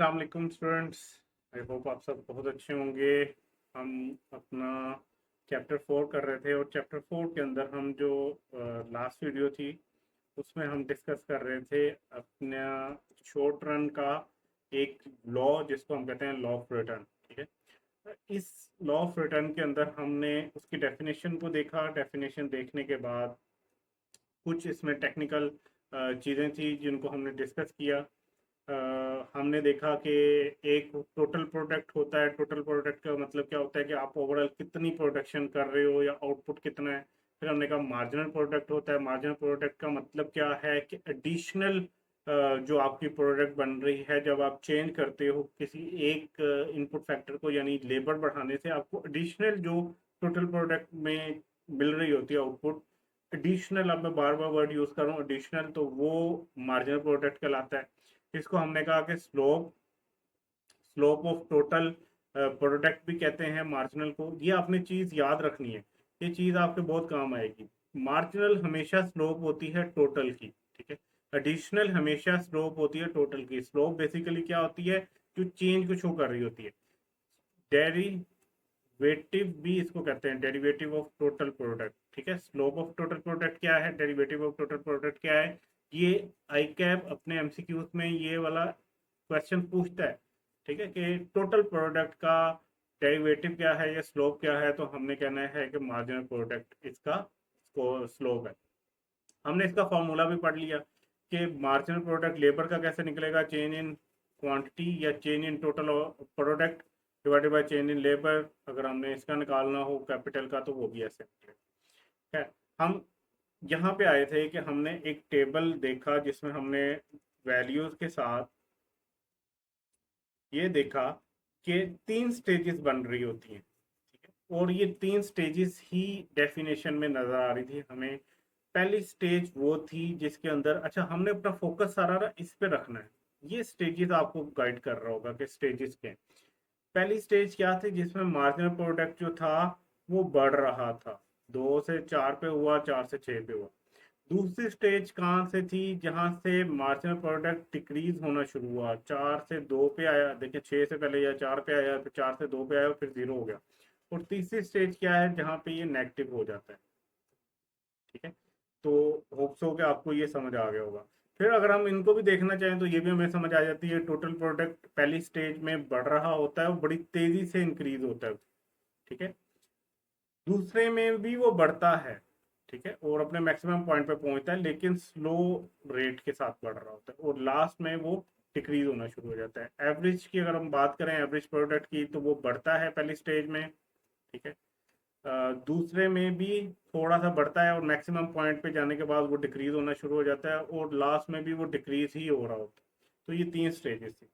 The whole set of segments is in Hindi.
अस्सलाम वालेकुम स्टूडेंट्स। आई होप आप सब बहुत अच्छे होंगे। हम अपना चैप्टर 4 कर रहे थे और चैप्टर 4 के अंदर हम जो लास्ट वीडियो थी उसमें हम डिस्कस कर रहे थे अपना शॉर्ट रन का एक लॉ जिसको हम कहते हैं लॉ ऑफ रिटर्न। ठीक है, इस लॉ ऑफ रिटर्न के अंदर हमने उसकी डेफिनेशन को देखा। डेफिनेशन देखने के बाद कुछ इसमें टेक्निकल चीज़ें थी जिनको हमने डिस्कस किया। हमने देखा कि एक टोटल प्रोडक्ट होता है। टोटल प्रोडक्ट का मतलब क्या होता है कि आप ओवरऑल कितनी प्रोडक्शन कर रहे हो या आउटपुट कितना है। फिर हमने कहा मार्जिनल प्रोडक्ट होता है। मार्जिनल प्रोडक्ट का मतलब क्या है कि एडिशनल जो आपकी प्रोडक्ट बन रही है जब आप चेंज करते हो किसी एक इनपुट फैक्टर को, यानी लेबर बढ़ाने से आपको एडिशनल जो टोटल प्रोडक्ट में मिल रही होती है आउटपुट। एडिशनल, अब मैं बार बार वर्ड यूज कर रहा हूँ एडिशनल, तो वो मार्जिनल प्रोडक्ट कहलाता है। इसको हमने कहा कि slope slope of total product भी कहते हैं मार्जिनल को। ये आपने चीज याद रखनी है, ये चीज आपके बहुत काम आएगी। मार्जिनल हमेशा स्लोप होती है टोटल की, ठीक है। एडिशनल हमेशा स्लोप होती है टोटल की। स्लोप बेसिकली क्या होती है, जो चेंज को शो कर रही होती है। डेरिवेटिव भी इसको कहते हैं, डेरिवेटिव ऑफ टोटल प्रोडक्ट। ठीक है, स्लोप ऑफ टोटल प्रोडक्ट क्या है, डेरिवेटिव ऑफ टोटल प्रोडक्ट क्या है। ये आई कैप अपने एमसीक्यूज में ये वाला क्वेश्चन पूछता है। ठीक है, कि टोटल प्रोडक्ट का डेरिवेटिव क्या है या स्लोप क्या है, तो हमने कहना है कि मार्जिनल प्रोडक्ट इसका स्लोप है। हमने इसका फॉर्मूला भी पढ़ लिया कि मार्जिनल प्रोडक्ट लेबर का कैसे निकलेगा, चेंज इन क्वांटिटी या change in total product divided by change in labour. अगर हमने इसका निकालना हो कैपिटल का तो वो भी ऐसे है। हम यहाँ पे आए थे कि हमने एक टेबल देखा जिसमें हमने वैल्यूज के साथ ये देखा कि 3 स्टेजेस बन रही होती हैं। ठीक है, और ये 3 स्टेजेस ही डेफिनेशन में नजर आ रही थी हमें। पहली स्टेज वो थी जिसके अंदर, अच्छा, हमने अपना फोकस सारा ना इस पे रखना है। ये स्टेजेस आपको गाइड कर रहा होगा कि स्टेजेस के। पहली स्टेज क्या थी, जिसमें मार्जिनल प्रोडक्ट जो था वो बढ़ रहा था। 2 से 4 पे हुआ, 4 से 6 पे हुआ। दूसरी स्टेज कहाँ से थी, जहां से मार्जिनल प्रोडक्ट डिक्रीज होना शुरू हुआ। 4 से 2 पे आया, देखिए 6 से पहले या 4 पे आया, फिर 4 से 2 पे आया, फिर 0 हो गया। और तीसरी स्टेज क्या है, जहां पे ये नेगेटिव हो जाता है। ठीक है, तो होप्स हो कि आपको ये समझ आ गया होगा। फिर अगर हम इनको भी देखना चाहें तो ये भी हमें समझ आ जाती है। टोटल प्रोडक्ट पहली स्टेज में बढ़ रहा होता है और बड़ी तेजी से इंक्रीज होता है। ठीक है, दूसरे में भी वो बढ़ता है, ठीक है, और अपने मैक्सिमम पॉइंट पे पहुंचता है, लेकिन स्लो रेट के साथ बढ़ रहा होता है, और लास्ट में वो डिक्रीज होना शुरू हो जाता है। एवरेज की अगर हम बात करें एवरेज प्रोडक्ट की, तो वो बढ़ता है पहली स्टेज में। ठीक है, दूसरे में भी थोड़ा सा बढ़ता है और मैक्सिमम पॉइंट पे जाने के बाद वो डिक्रीज होना शुरू हो जाता है, और लास्ट में भी वो डिक्रीज ही हो रहा होता है। तो ये 3 स्टेजेस थी।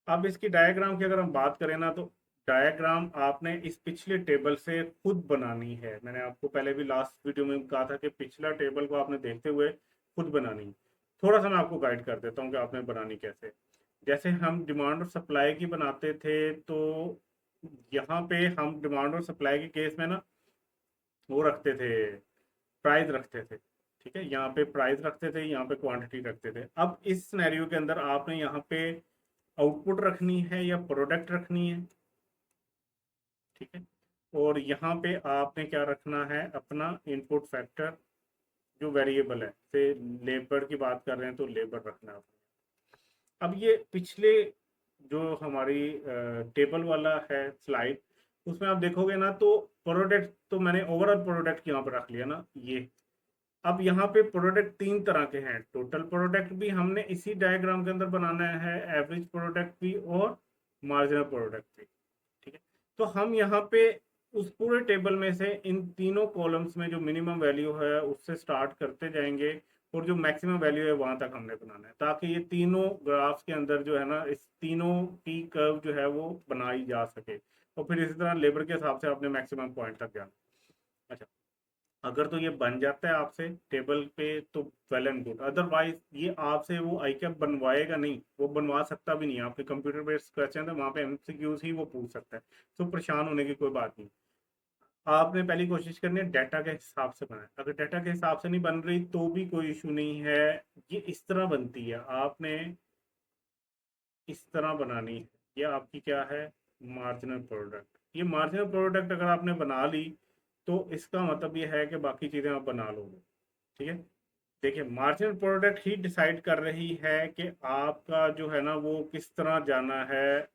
अब इसकी डायग्राम की अगर हम बात करें ना, तो डायग्राम आपने इस पिछले टेबल से खुद बनानी है। मैंने आपको पहले भी लास्ट वीडियो में कहा था कि पिछला टेबल को आपने देखते हुए खुद बनानी है। थोड़ा सा मैं आपको गाइड कर देता हूँ कि आपने बनानी कैसे। जैसे हम डिमांड और सप्लाई की बनाते थे, तो यहाँ पे हम डिमांड और सप्लाई के केस में ना वो रखते थे, प्राइस रखते थे। ठीक है, यहाँ पे प्राइस रखते थे, यहाँ पे क्वांटिटी रखते थे। अब इस सिनेरियो के अंदर आपने यहाँ पे आउटपुट रखनी है या प्रोडक्ट रखनी है। ठीक है, और यहाँ पे आपने क्या रखना है, अपना इनपुट फैक्टर जो वेरिएबल है। से लेबर की बात कर रहे हैं तो लेबर रखना है। अब ये पिछले जो हमारी टेबल वाला है स्लाइड, उसमें आप देखोगे ना, तो प्रोडक्ट तो मैंने ओवरऑल प्रोडक्ट यहाँ पर रख लिया ना ये। अब यहाँ पे प्रोडक्ट 3 तरह के हैं। टोटल प्रोडक्ट भी हमने इसी डायग्राम के अंदर बनाना है, एवरेज प्रोडक्ट भी और मार्जिनल प्रोडक्ट भी। ठीक है, तो हम यहाँ पे उस पूरे टेबल में से इन तीनों कॉलम्स में जो मिनिमम वैल्यू है उससे स्टार्ट करते जाएंगे, और जो मैक्सिमम वैल्यू है वहां तक हमने बनाना है, ताकि ये तीनों ग्राफ्स के अंदर जो है ना, इस तीनों की कर्व जो है वो बनाई जा सके। और फिर इसी तरह लेबर के हिसाब से आपने मैक्सिमम पॉइंट तक जाना। अच्छा, अगर तो ये बन जाता है आपसे टेबल पे तो वेल एंड गुड, अदरवाइज ये आपसे वो आई कैप बनवाएगा नहीं, वो बनवा सकता भी नहीं है। आपके कंप्यूटर बेस्ड क्वेश्चन है, वहां पे एमसीक्यूज ही वो पूछ सकता है। तो परेशान होने की कोई बात नहीं। आपने पहली कोशिश करनी है डाटा के हिसाब से बनाए। अगर डाटा के हिसाब से नहीं बन रही तो भी कोई इशू नहीं है, ये इस तरह बनती है। आपने इस तरह बनानी है। ये आपकी क्या है, मार्जिनल प्रोडक्ट। ये मार्जिनल प्रोडक्ट अगर आपने बना ली तो इसका मतलब ये है कि बाकी चीज़ें आप बना लोगे। ठीक है, देखिए मार्जिनल प्रोडक्ट ही डिसाइड कर रही है कि आपका जो है ना वो किस तरह जाना है,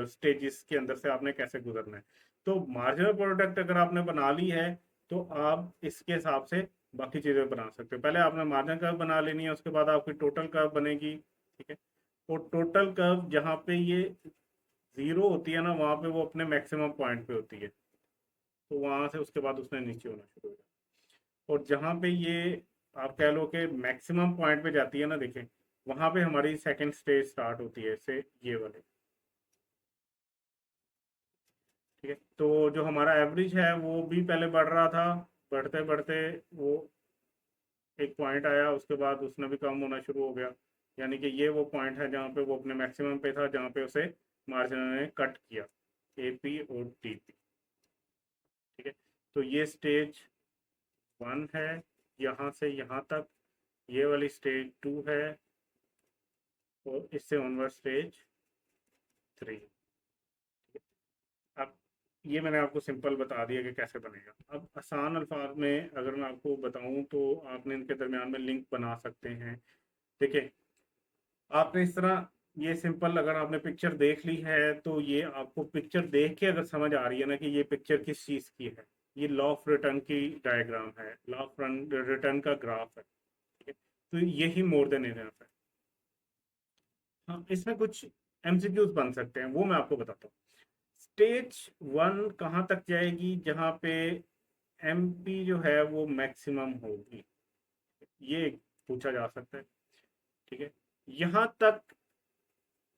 स्टेजेस के अंदर से आपने कैसे गुजरना है। तो मार्जिनल प्रोडक्ट अगर आपने बना ली है तो आप इसके हिसाब से बाकी चीज़ें बना सकते हो। पहले आपने मार्जिनल कर्व बना लेनी है, उसके बाद आपकी टोटल कर्व बनेगी। ठीक है, और टोटल कर्व जहाँ पे ये जीरो होती है ना, वहाँ पे वो अपने मैक्सिमम पॉइंट पे होती है, तो वहां से उसके बाद उसने नीचे होना शुरू हो जाना। और जहाँ पे ये आप कह लो कि मैक्सिमम पॉइंट पे जाती है ना, देखें वहां पे हमारी सेकंड स्टेज स्टार्ट होती है, से ये वाले। ठीक है, तो जो हमारा एवरेज है वो भी पहले बढ़ रहा था, बढ़ते बढ़ते वो एक पॉइंट आया, उसके बाद उसने भी कम होना शुरू हो गया। यानी कि ये वो पॉइंट है जहाँ पे वो अपने मैक्सिमम पे था, जहाँ पे उसे मार्जिन ने कट किया, एपी और टीपी। ठीक है, तो ये स्टेज 1 है, यहाँ से यहाँ तक। ये वाली स्टेज 2 है, और इससे ऑनवर्ड स्टेज 3। अब ये मैंने आपको सिंपल बता दिया कि कैसे बनेगा। अब आसान अल्फाज में अगर मैं आपको बताऊं तो आपने इनके दरमियान में लिंक बना सकते हैं। देखिए, आपने इस तरह ये सिंपल, अगर आपने पिक्चर देख ली है तो ये आपको पिक्चर देख के अगर समझ आ रही है ना कि ये पिक्चर किस चीज़ की है, ये लॉ ऑफ रिटर्न की डायग्राम है, लॉ ऑफ रिटर्न का ग्राफ है। ठीक है, तो यही मोर देन इनफ है। हाँ, इसमें कुछ एमसीक्यूज बन सकते हैं, वो मैं आपको बताता हूँ। स्टेज 1 कहाँ तक जाएगी, जहाँ पे एमपी जो है वो मैक्सिमम होगी, ये पूछा जा सकता है। ठीक है, यहाँ तक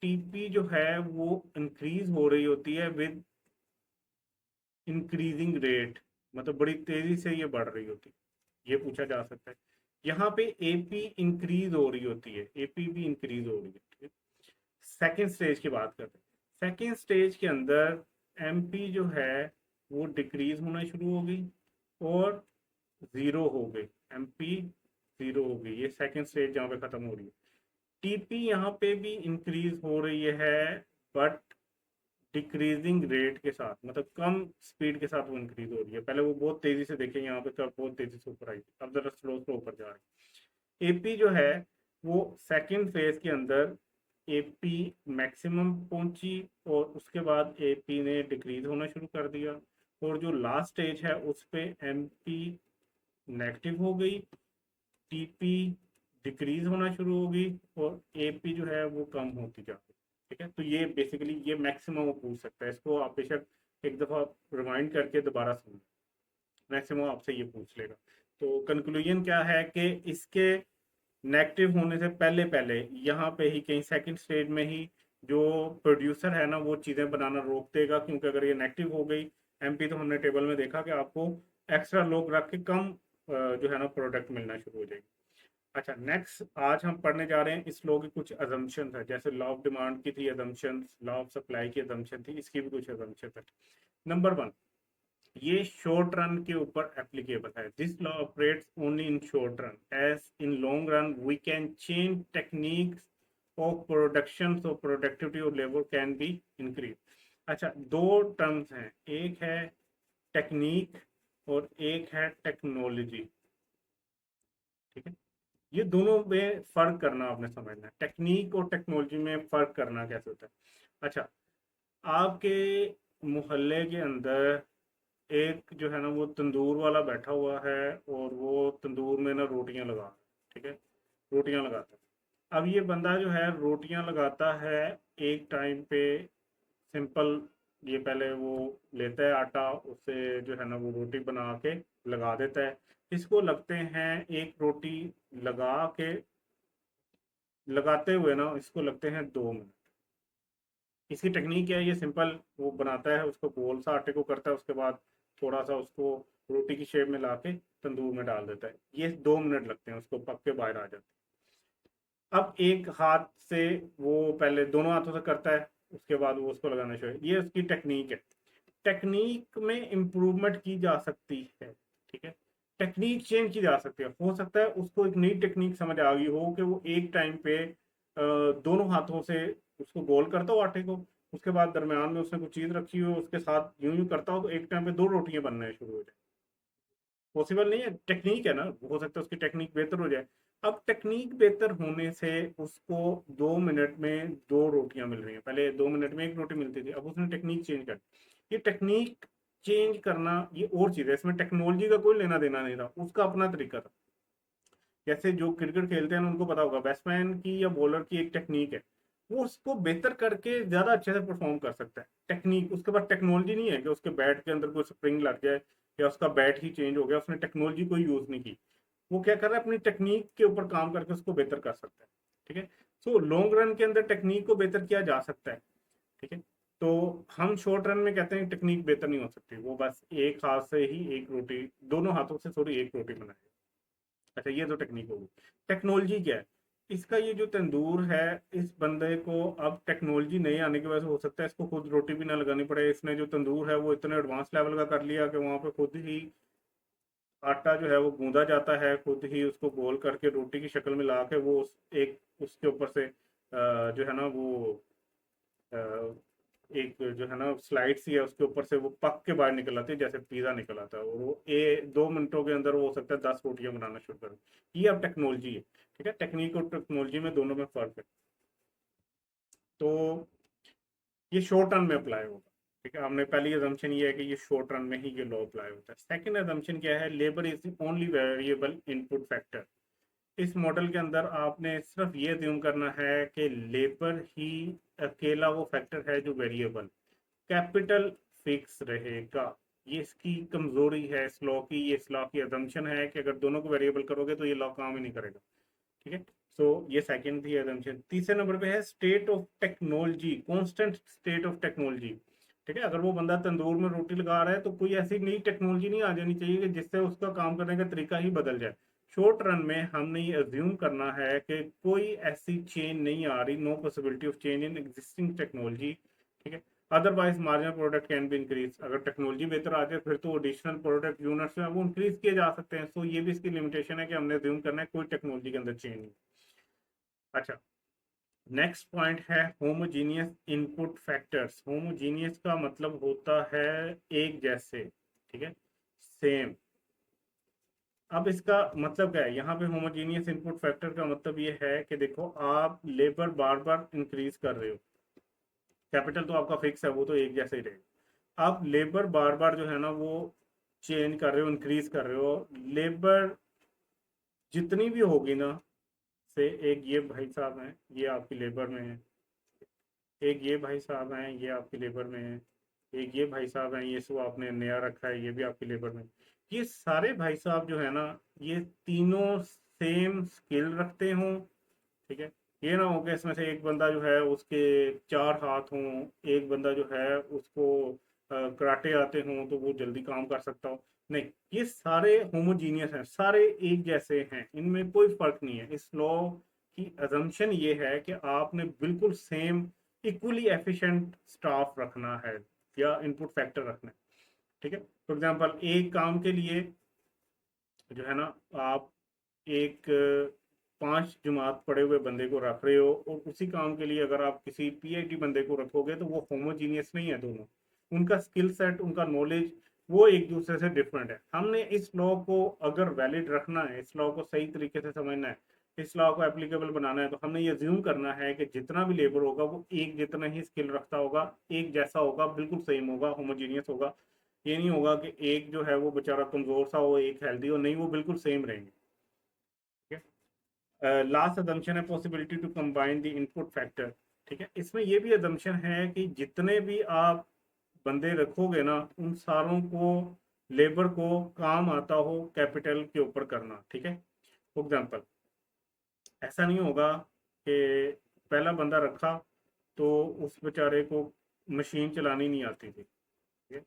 टीपी जो है वो इंक्रीज हो रही होती है विद इंक्रीजिंग रेट, मतलब बड़ी तेजी से ये बढ़ रही होती है, ये पूछा जा सकता है। यहाँ पे एपी इंक्रीज हो रही होती है, एपी भी इंक्रीज हो रही है। ठीक है, सेकेंड स्टेज की बात करते हैं। सेकेंड स्टेज के अंदर एमपी जो है वो डिक्रीज होना शुरू हो गई और जीरो हो गई, एमपी जीरो हो गई। ये सेकेंड स्टेज जहाँ पे खत्म हो रही है। टीपी यहाँ पे भी इंक्रीज हो रही है, बट डिक्रीजिंग रेट के साथ, मतलब कम स्पीड के साथ वो इंक्रीज हो रही है। पहले वो बहुत तेजी से, देखें यहाँ पे कब बहुत तेजी से ऊपर आई, अब जरा स्लो स्लो ऊपर जा रही है। एपी जो है वो सेकेंड फेज के अंदर एपी मैक्सिमम पहुंची, और उसके बाद एपी ने डिक्रीज होना शुरू कर दिया, और जो लास्ट स्टेज है उस पे एमपी नेगेटिव हो गई, टीपी डिक्रीज होना शुरू होगी, और एपी जो है वो कम होती जा रही। ठीक है, तो ये बेसिकली ये मैक्सिमम वो पूछ सकता है, इसको आप बेशक एक दफ़ा रिमाइंड करके दोबारा सुनो, मैक्सिमम आपसे ये पूछ लेगा। तो कंक्लूजन क्या है कि इसके नेगेटिव होने से पहले पहले यहाँ पे ही कहीं सेकंड स्टेज में ही जो प्रोड्यूसर है ना वो चीज़ें बनाना रोक देगा, क्योंकि अगर ये नेगेटिव हो गई एमपी, तो हमने टेबल में देखा कि आपको एक्स्ट्रा लोग रख के कम जो है ना प्रोडक्ट मिलना शुरू हो जाएगी। अच्छा, नेक्स्ट आज हम पढ़ने जा रहे हैं इस लॉ की कुछ अजम्पशन है, जैसे लॉ ऑफ डिमांड की थी अजम्पशन, लॉ ऑफ सप्लाई की अजम्पशन थी, इसकी भी कुछ अजम्पशन है। नंबर 1, ये शॉर्ट रन के ऊपर एप्लीकेबल है। This law operates only in short run, as in long run we can change techniques of production, so productivity और लेबर कैन बी इंक्रीज। अच्छा, दो टर्म्स हैं, एक है टेक्निक और एक है टेक्नोलॉजी। ठीक है, ये दोनों में फर्क करना आपने समझना है, टेक्निक और टेक्नोलॉजी में फर्क करना कैसे होता है। अच्छा, आपके मोहल्ले के अंदर एक जो है ना वो तंदूर वाला बैठा हुआ है, और वो तंदूर में ना रोटियां लगा, ठीक है, रोटियां लगाता है। अब ये बंदा जो है रोटियां लगाता है एक टाइम पे, सिंपल, ये पहले वो लेता है आटा, उससे जो है ना वो रोटी बना के लगा देता है। इसको लगते हैं एक रोटी लगा के, लगाते हुए ना इसको लगते हैं 2 मिनट। इसकी टेक्निक क्या है, ये सिंपल, वो बनाता है उसको गोल सा आटे को करता है, उसके बाद थोड़ा सा उसको रोटी की शेप में ला के तंदूर में डाल देता है, ये 2 मिनट लगते हैं उसको पक के बाहर आ जाते हैं। अब एक हाथ से वो पहले दोनों हाथों से करता है, उसके बाद वो उसको लगाना शुरू, ये उसकी टेक्निक है। टेक्निक में इम्प्रूवमेंट की जा सकती है। ठीक है, टेक्निक चेंज की जा सकती है, हो सकता है उसको एक नई टेक्निक समझ आ गई हो कि वो एक टाइम पे दोनों हाथों से उसको उसको गोल करता हो आटे को, उसके बाद दरमियान में उसने कुछ चीज़ रखी हो, उसके साथ यूं यूं करता हो, तो एक टाइम पे 2 रोटियां बनने शुरू हो जाए। पॉसिबल नहीं है, टेक्निक है ना, हो सकता है उसकी टेक्निक बेहतर हो जाए। अब टेक्निक बेहतर होने से उसको 2 मिनट में 2 रोटियां मिल रही हैं, पहले 2 मिनट में एक रोटी मिलती थी, अब उसने टेक्निक चेंज कर दी। ये टेक्निक चेंज करना ये और चीज़ है, इसमें टेक्नोलॉजी का कोई लेना देना नहीं था, उसका अपना तरीका था। जैसे जो क्रिकेट खेलते हैं उनको पता होगा, बैट्समैन की या बॉलर की एक टेक्निक है, वो उसको बेहतर करके ज्यादा अच्छे से परफॉर्म कर सकता है। टेक्निक, उसके पास टेक्नोलॉजी नहीं है कि उसके बैट के अंदर कोई स्प्रिंग लग जाए या उसका बैट ही चेंज हो गया, उसने टेक्नोलॉजी कोई यूज नहीं की। वो क्या कर रहा है, अपनी टेक्निक के ऊपर काम करके उसको बेहतर कर सकता है। ठीक है, सो लॉन्ग रन के अंदर टेक्निक को बेहतर किया जा सकता है। ठीक है, तो हम शॉर्ट रन में कहते हैं टेक्निक बेहतर नहीं हो सकती, वो बस एक हाथ से ही एक रोटी, दोनों हाथों से सॉरी एक रोटी बनाए। अच्छा, ये तो टेक्निक होगी। टेक्नोलॉजी क्या है, इसका ये जो तंदूर है, इस बंदे को अब टेक्नोलॉजी नहीं आने की वजह से हो सकता है इसको खुद रोटी भी ना लगानी पड़े। इसने जो तंदूर है वो इतने एडवांस लेवल का कर लिया कि वहां पे खुद ही आटा जो है वो गूंदा जाता है, खुद ही उसको गोल करके रोटी की शक्ल में ला के वो एक उसके ऊपर से जो है ना वो अ, एक जो है ना स्लाइड सी है, उसके ऊपर से वो पक के बाहर निकल आती है जैसे पिज्जा निकल आता है, और वो 2 मिनटों के अंदर वो हो सकता है 10 रोटियां बनाना शुरू कर। ये अब टेक्नोलॉजी है। ठीक है, टेक्निक और टेक्नोलॉजी में दोनों में फर्क है। तो ये शॉर्ट रन में अप्लाई होगा। ठीक है, हमने पहली अजम्पशन ये है कि ये शॉर्ट रन में ही ये लॉ अप्लाई होता है। सेकंड अजम्पशन क्या है, labour is the only variable input factor. इस मॉडल के अंदर आपने सिर्फ ये अज्यूम करना है कि लेबर ही अकेला वो फैक्टर है जो वेरिएबल, कैपिटल फिक्स रहेगा। ये इसकी कमजोरी है इस लॉ की, ये इस लॉ की अजम्पशन है कि अगर दोनों को वेरिएबल करोगे तो ये लॉ काम ही नहीं करेगा। ठीक है, सो ये सेकंड थी एजम्पशन। तीसरे नंबर पे है state of technology, constant state of technology. ठीक है, अगर वो बंदा तंदूर में रोटी लगा रहा है तो कोई ऐसी नई टेक्नोलॉजी नहीं आ जानी चाहिए कि जिससे उसका काम करने का तरीका ही बदल जाए। शॉर्ट रन में हमने ये अज्यूम करना है कि कोई ऐसी चेंज नहीं आ रही, no possibility of change in existing technology. ठीक है, otherwise marginal product can be increase. अगर टेक्नोलॉजी बेहतर आ जाए फिर तो एडिशनल प्रोडक्ट यूनिट्स हैं वो इंक्रीज किए जा सकते हैं। सो ये भी इसकी लिमिटेशन है कि हमने अज्यूम करना है कोई टेक्नोलॉजी के अंदर चेंज नहीं। अच्छा, नेक्स्ट पॉइंट है होमोजीनियस इनपुट फैक्टर्स। होमोजीनियस का मतलब होता है एक जैसे। ठीक है, सेम। अब इसका मतलब क्या है, यहाँ पे होमोजीनियस इनपुट फैक्टर का मतलब ये है कि देखो आप लेबर बार बार इंक्रीज कर रहे हो, कैपिटल तो आपका फिक्स है, वो तो एक जैसे ही रहेगा। आप लेबर बार बार जो है ना वो चेंज कर रहे हो, इंक्रीज कर रहे हो। लेबर जितनी भी होगी ना, से एक ये भाई साहब हैं ये आपकी लेबर में है, एक ये भाई साहब हैं ये आपकी लेबर में है, एक ये भाई साहब हैं ये सो आपने नया रखा है ये भी आपकी लेबर में। ये सारे भाई साहब जो है ना, ये तीनों सेम स्किल रखते हों। ठीक है, ये ना हो कि इसमें से एक बंदा जो है उसके 4 हाथ हों, एक बंदा जो है उसको कराटे आते हों तो वो जल्दी काम कर सकता हो। नहीं, ये सारे होमोजीनियस हैं, सारे एक जैसे हैं, इनमें कोई फर्क नहीं है। इस लॉ की अजम्पशन ये है कि आपने बिल्कुल सेम इक्वली एफिशिएंट स्टाफ रखना है या इनपुट फैक्टर रखना है। ठीक है, फॉर एग्जांपल एक काम के लिए जो है ना आप एक 5 जमात पढ़े हुए बंदे को रख रहे हो, और उसी काम के लिए अगर आप किसी पीएचडी बंदे को रखोगे तो वो होमोजीनियस नहीं है दोनों। उनका स्किल सेट, उनका नॉलेज वो एक दूसरे से डिफरेंट है। हमने इस लॉ को अगर वैलिड रखना है, इस लॉ को सही तरीके से समझना है, इस लॉ को एप्लीकेबल बनाना है, तो हमने ये ज्यूम करना है कि जितना भी लेबर होगा वो एक जितना ही स्किल रखता होगा, एक जैसा होगा, बिल्कुल सेम होगा, होमोजीनियस होगा। ये नहीं होगा कि एक जो है वो बेचारा कमजोर सा हो, एक हेल्दी हो, नहीं, वो बिल्कुल सेम रहेंगे। ठीक है, लास्ट अजम्पशन है possibility to combine the input factor. ठीक है, इसमें ये भी अजम्पशन है कि जितने भी आप बंदे रखोगे ना उन सारों को, लेबर को काम आता हो कैपिटल के ऊपर करना। ठीक है, फॉर एग्जाम्पल ऐसा नहीं होगा कि पहला बंदा रखा तो उस बेचारे को मशीन चलानी नहीं आती थी। ठीक है,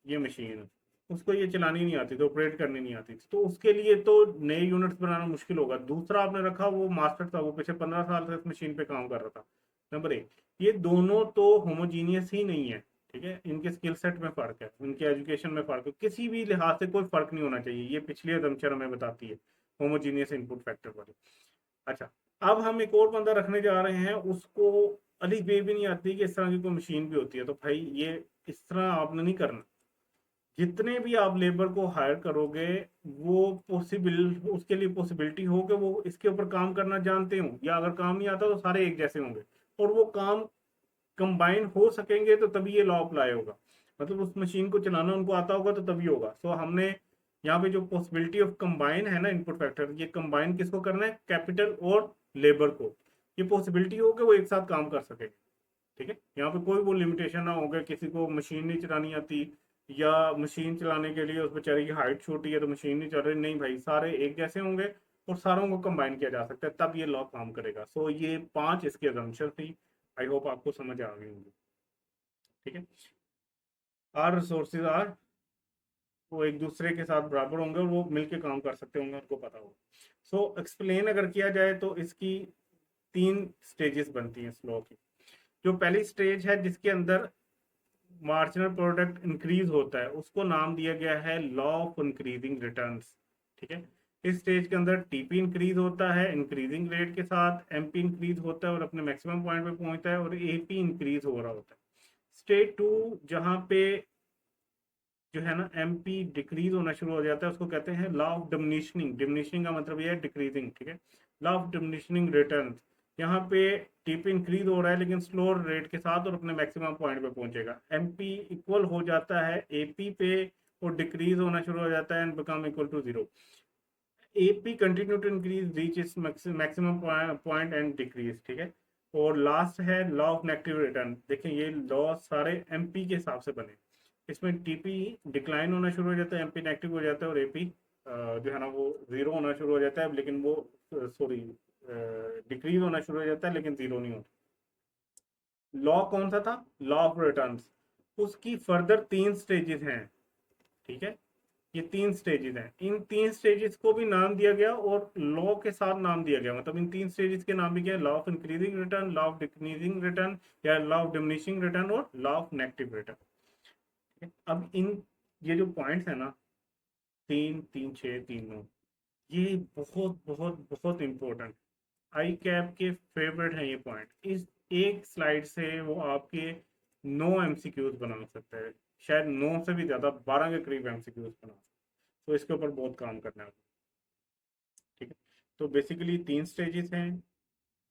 ये मशीन है, उसको ये चलानी नहीं आती थी, ऑपरेट करनी नहीं आती थी, तो उसके लिए तो नए यूनिट्स बनाना मुश्किल होगा। दूसरा आपने रखा वो मास्टर था, वो पिछले 15 साल से इस मशीन पे काम कर रहा था। नंबर एक, ये दोनों तो होमोजीनियस ही नहीं है। ठीक है, इनके स्किल सेट में फर्क है, इनके एजुकेशन में फर्क है, किसी भी लिहाज से कोई फर्क नहीं होना चाहिए। ये पिछली अजम्पशन हमें बताती है होमोजीनियस इनपुट फैक्टर वाली। अच्छा, अब हम एक और बंदा रखने जा रहे हैं, उसको अली वे भी नहीं आती कि इस तरह की कोई मशीन भी होती है। तो भाई ये इस तरह आपने नहीं करना। जितने भी आप लेबर को हायर करोगे, वो पॉसिबल, उसके लिए पॉसिबिलिटी हो कि वो इसके ऊपर काम करना जानते हो, या अगर काम नहीं आता तो सारे एक जैसे होंगे, और वो काम कंबाइन हो सकेंगे तो तभी ये लॉ अप्लाई होगा। मतलब उस मशीन को चलाना उनको आता होगा तो तभी होगा। सो हमने यहाँ पे जो पॉसिबिलिटी ऑफ कंबाइन है ना, इनपुट फैक्टर, ये कंबाइन किसको करना है? कैपिटल और लेबर को। ये पॉसिबिलिटी हो कि वो एक साथ काम कर सके। ठीक है, यहाँ पे कोई वो लिमिटेशन ना होगा किसी को मशीन नहीं चलानी आती, या मशीन चलाने के लिए उस बेचारे की हाइट छोटी है तो मशीन नहीं चल रही। नहीं भाई, सारे एक जैसे होंगे और सारों को कंबाइन किया जा सकता है, तब ये लॉ काम करेगा। सो ये 5 इसकी अजम्पशन थी। आई होप आपको समझ आ गई होंगी। ठीक है, आर रिसोर्सेज आर, वो एक दूसरे के साथ बराबर होंगे और वो मिलके काम कर सकते होंगे, उनको पता होगा। सो एक्सप्लेन अगर किया जाए तो इसकी 3 स्टेजेस बनती हैं इस लॉ की। जो पहली स्टेज है जिसके अंदर मार्जिनल प्रोडक्ट इंक्रीज होता है, उसको नाम दिया गया है लॉ ऑफ इंक्रीजिंग रिटर्न्स। ठीक है, इस स्टेज के अंदर टीपी इंक्रीज होता है इंक्रीजिंग रेट के साथ, एमपी इंक्रीज होता है और अपने मैक्सिमम पॉइंट पे पहुंचता है, और एपी इंक्रीज हो रहा होता है। स्टेज 2 जहां पे जो है ना एमपी डिक्रीज होना शुरू हो जाता है, उसको कहते हैं लॉ ऑफ डिमिनिशिंग। डिमिनिशिंग का मतलब ये है डिक्रीजिंग। ठीक है, लॉ ऑफ डिमिनिशिंग रिटर्न, यहाँ पे टीपी इंक्रीज हो रहा है लेकिन स्लो रेट के साथ और अपने मैक्सिमम पॉइंट पे पहुंचेगा। एमपी इक्वल हो जाता है एपी पे और डिक्रीज होना शुरू हो जाता है and become equal to 0। AP continue to increase reach its maximum point and decrease. ठीक है, और लास्ट है लॉ ऑफ नेगेटिव रिटर्न। देखें ये लॉ सारे एमपी के हिसाब से बने। इसमें टीपी डिक्लाइन होना शुरू हो जाता है, एमपी नेगेटिव हो जाता है, और एपी जो है ना वो जीरो होना शुरू हो जाता है, लेकिन वो सॉरी डिक्रीज होना शुरू हो जाता है लेकिन जीरो नहीं होता। लॉ कौन सा था? Law of returns. उसकी फर्दर 3 स्टेजेस हैं। ठीक है, ये 3 स्टेजेस हैं। इन 3 स्टेजेस को भी नाम दिया गया और लॉ के साथ नाम दिया गया। मतलब इन 3 स्टेजेस के नाम भी क्या है? Law of increasing return, law of decreasing return, या लॉ ऑफ डिमिनिशिंग रिटर्न, और लॉ ऑफ नेगेटिव रिटर्न। अब इन ये जो पॉइंट्स है ना, 3 3 6 3 9, ये बहुत बहुत बहुत इंपॉर्टेंट, आई कैप के फेवरेट हैं ये पॉइंट। इस एक स्लाइड से वो आपके 9 एमसीक्यूज बना सकता है, शायद 9 से भी ज्यादा, 12 के करीब एमसीक्यूज बना सकता है। तो इसके ऊपर बहुत काम करना है। ठीक है, तो बेसिकली 3 स्टेजेस हैं,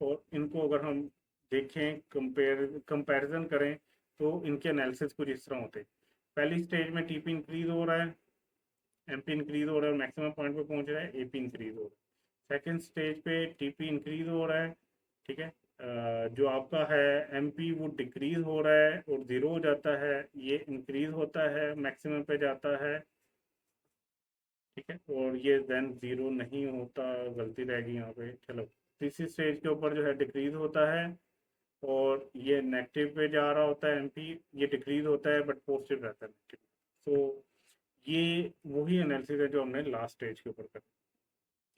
और इनको अगर हम देखें, कंपैरिजन करें, तो इनके एनालिसिस कुछ इस तरह होते हैं। पहली स्टेज में टीपी इंक्रीज हो रहा है, एमपी इंक्रीज हो रहा है और मैक्सिमम पॉइंट पे पहुंच रहा है, एपी इंक्रीज हो रहा है। सेकेंड स्टेज पे टीपी इंक्रीज हो रहा है। ठीक है, जो आपका है एमपी वो डिक्रीज हो रहा है और जीरो हो जाता है, ये इंक्रीज होता है मैक्सिमम पे जाता है। ठीक है, और ये देन जीरो नहीं होता, गलती रह गई यहाँ पे, चलो। तीसरी स्टेज के ऊपर जो है डिक्रीज होता है और ये नेगेटिव पे जा रहा होता है एमपी, ये डिक्रीज होता है बट पॉजिटिव रहता है नेगेटिव। सो ये वही एनालिसिस है जो हमने लास्ट स्टेज के ऊपर करा।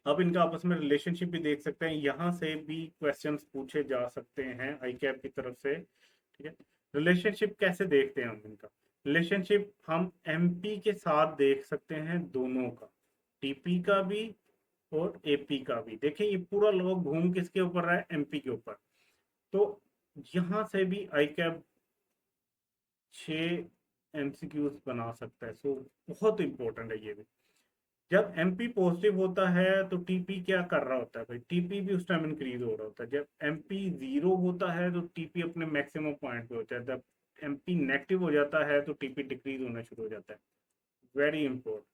अब इनका आपस में रिलेशनशिप भी देख सकते हैं, यहाँ से भी क्वेश्चंस पूछे जा सकते हैं आई कैप की तरफ से। ठीक है, रिलेशनशिप कैसे देखते हैं हम इनका? रिलेशनशिप हम एमपी के साथ देख सकते हैं, दोनों का, टीपी का भी और एपी का भी। देखिए ये पूरा लॉग घूम किसके ऊपर रहा है? एमपी के ऊपर। तो यहाँ से भी आई कैप 6 एमसीक्यूज बना सकता है। सो बहुत इंपॉर्टेंट है ये भी। जब एमपी पॉजिटिव होता है तो टीपी क्या कर रहा होता है भाई? टीपी भी उस टाइम इंक्रीज हो रहा होता है। जब एमपी जीरो होता है तो टीपी अपने मैक्सिमम पॉइंट पे होता है। जब एमपी नेगेटिव हो जाता है तो टीपी डिक्रीज होना शुरू हो जाता है। Very important.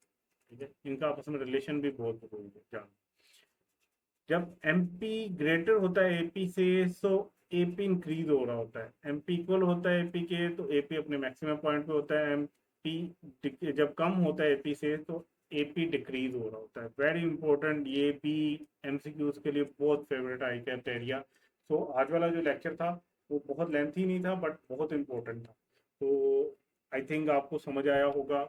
ठीक है, इनका आपस में रिलेशन भी बहुत जरूरी है जान। जब एमपी ग्रेटर होता है एपी से, सो एपी इंक्रीज हो रहा होता है। एमपी इक्वल होता है एपी के तो एपी अपने मैक्सिमम पॉइंट पे होता है। एमपी जब कम होता है एपी से तो एपी डिक्रीज हो रहा होता है। वेरी इंपॉर्टेंट, ये भी एमसीक्यूज के लिए बहुत फेवरेट आई कैप एरिया। सो आज वाला जो लेक्चर था वो बहुत लेंथी नहीं था बट बहुत इंपॉर्टेंट था। तो आई थिंक आपको समझ आया होगा।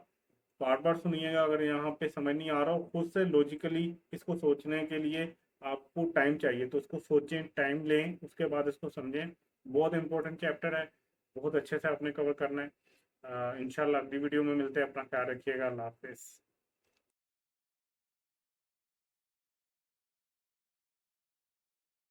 बार बार सुनिएगा, अगर यहाँ पे समझ नहीं आ रहा हो, खुद से लॉजिकली इसको सोचने के लिए आपको टाइम चाहिए, तो उसको सोचें, टाइम लें, उसके बाद इसको समझें। बहुत इंपॉर्टेंट चैप्टर है, बहुत अच्छे से आपने कवर करना है। इंशाल्लाह अगली वीडियो में मिलते हैं। अपना ख्याल रखिएगा। अल्लाह हाफिज़।